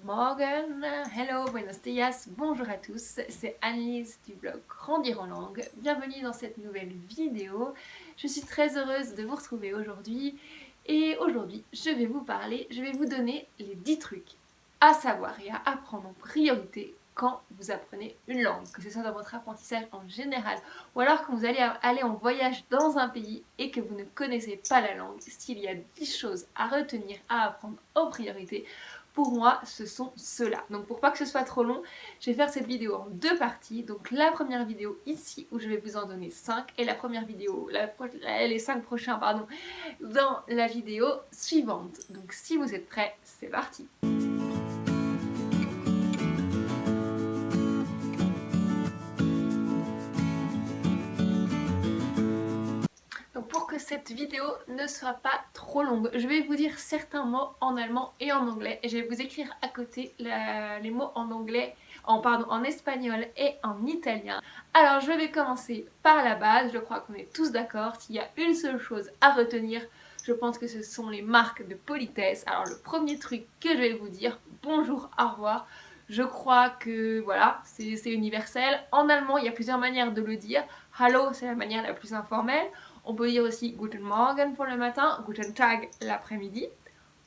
Morgen, hello, buenos dias, bonjour à tous, c'est Annelise du blog Grandir en langue. Bienvenue dans cette nouvelle vidéo. Je suis très heureuse de vous retrouver aujourd'hui et aujourd'hui je vais vous donner les 10 trucs à savoir et à apprendre en priorité quand vous apprenez une langue, que ce soit dans votre apprentissage en général ou alors quand vous allez aller en voyage dans un pays et que vous ne connaissez pas la langue. S'il y a 10 choses à retenir, à apprendre en priorité, pour moi, ce sont ceux-là. Donc pour pas que ce soit trop long, je vais faire cette vidéo en deux parties. Donc la première vidéo ici, où je vais vous en donner 5, et la première vidéo, les 5 prochains, pardon, dans la vidéo suivante. Donc si vous êtes prêts, c'est parti. Donc pour que cette vidéo ne soit pas trop longue, je vais vous dire certains mots en allemand et en anglais et je vais vous écrire à côté les mots en anglais, en espagnol et en italien. Alors je vais commencer par la base, je crois qu'on est tous d'accord, s'il y a une seule chose à retenir, je pense que ce sont les marques de politesse. Alors le premier truc que je vais vous dire, bonjour, au revoir. Je crois que voilà, c'est universel. En allemand, il y a plusieurs manières de le dire. Hallo, c'est la manière la plus informelle. On peut dire aussi Guten Morgen pour le matin, Guten Tag l'après-midi.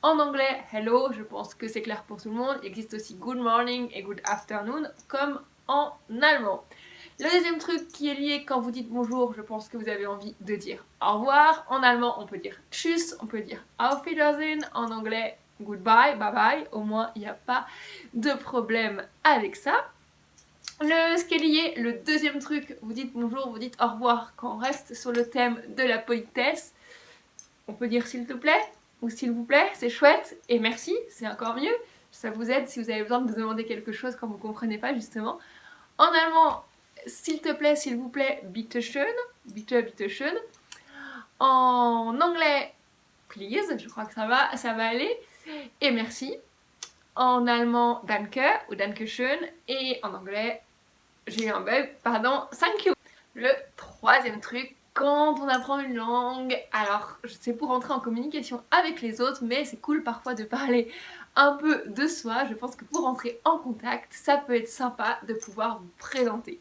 En anglais, hello, je pense que c'est clair pour tout le monde. Il existe aussi good morning et good afternoon comme en allemand. Le deuxième truc qui est lié quand vous dites bonjour, je pense que vous avez envie de dire au revoir. En allemand, on peut dire tschüss, on peut dire auf Wiedersehen. En anglais, goodbye, bye bye. Au moins, il n'y a pas de problème avec ça. Ce qui est lié, le deuxième truc, vous dites bonjour, vous dites au revoir quand on reste sur le thème de la politesse. On peut dire s'il te plaît ou s'il vous plaît, c'est chouette, et merci, c'est encore mieux. Ça vous aide si vous avez besoin de demander quelque chose quand vous ne comprenez pas justement. En allemand, s'il te plaît, s'il vous plaît, bitte schön, bitte, bitte schön. En anglais, please, je crois que ça va aller, et merci. En allemand, danke ou danke schön, et en anglais, j'ai eu un bug, pardon, thank you. Le troisième truc, quand on apprend une langue, alors c'est pour entrer en communication avec les autres, mais c'est cool parfois de parler un peu de soi. Je pense que pour entrer en contact, ça peut être sympa de pouvoir vous présenter.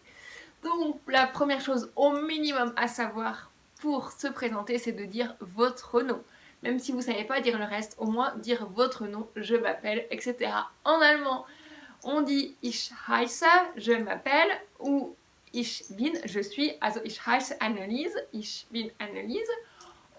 Donc la première chose au minimum à savoir pour se présenter, c'est de dire votre nom. Même si vous ne savez pas dire le reste, au moins dire votre nom, je m'appelle, etc. En allemand, on dit ich heiße, je m'appelle, ou ich bin, je suis, also ich heiße Annelise, ich bin Annelise.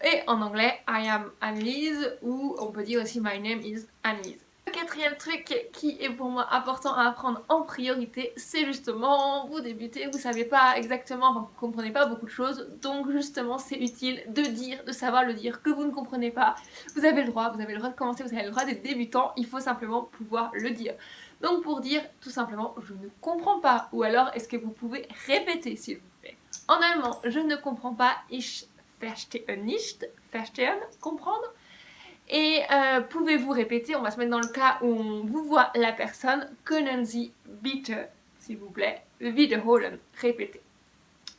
Et en anglais, I am Annelise, ou on peut dire aussi my name is Annelise. Le quatrième truc qui est pour moi important à apprendre en priorité, c'est justement, vous débutez, vous savez pas exactement, enfin, vous comprenez pas beaucoup de choses, donc justement c'est utile de dire, de savoir le dire, que vous ne comprenez pas. Vous avez le droit de commencer, vous avez le droit d'être débutant, il faut simplement pouvoir le dire. Donc pour dire tout simplement je ne comprends pas, ou alors est-ce que vous pouvez répéter s'il vous plaît. En allemand, je ne comprends pas, ich verstehe nicht, verstehen, comprendre. Et pouvez-vous répéter, on va se mettre dans le cas où on vous voit la personne, können Sie bitte, s'il vous plaît, wiederholen, répéter.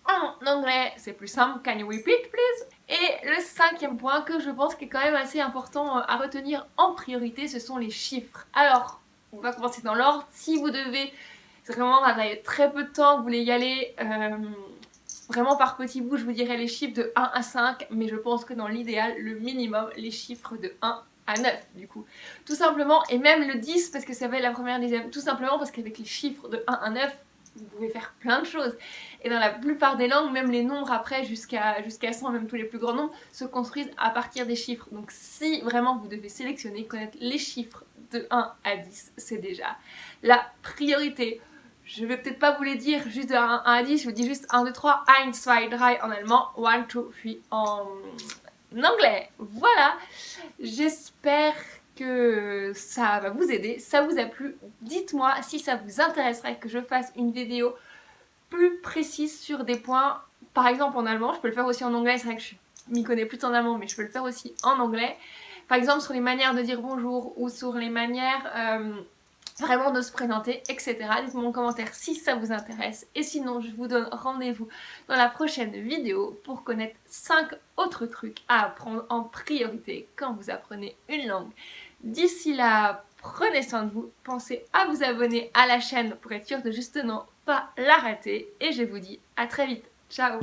En anglais, c'est plus simple, can you repeat please? Et le cinquième point que je pense qui est quand même assez important à retenir en priorité, ce sont les chiffres. Alors, on va commencer dans l'ordre. Si vous devez, c'est vraiment, vous avez très peu de temps, vous voulez y aller vraiment par petits bouts, je vous dirais les chiffres de 1 à 5, mais je pense que dans l'idéal, le minimum, les chiffres de 1 à 9 du coup. Tout simplement, et même le 10 parce que ça va être la première dixième, tout simplement parce qu'avec les chiffres de 1 à 9, vous pouvez faire plein de choses. Et dans la plupart des langues, même les nombres après jusqu'à 100, même tous les plus grands nombres, se construisent à partir des chiffres. Donc si vraiment vous devez sélectionner, connaître les chiffres de 1 à 10, c'est déjà la priorité. Je vais peut-être pas vous les dire juste de 1 à 10, je vous dis juste 1, 2, 3, 1, 2, 3 en allemand, 1, 2, 3 en anglais. Voilà, j'espère que ça va vous aider, ça vous a plu. Dites-moi si ça vous intéresserait que je fasse une vidéo plus précise sur des points, par exemple en allemand, je peux le faire aussi en anglais, c'est vrai que je m'y connais plus en allemand, mais je peux le faire aussi en anglais. Par exemple sur les manières de dire bonjour ou sur les manières vraiment de se présenter, etc. Dites-moi en commentaire si ça vous intéresse. Et sinon, je vous donne rendez-vous dans la prochaine vidéo pour connaître 5 autres trucs à apprendre en priorité quand vous apprenez une langue. D'ici là, prenez soin de vous, pensez à vous abonner à la chaîne pour être sûr de justement pas la rater et je vous dis à très vite. Ciao!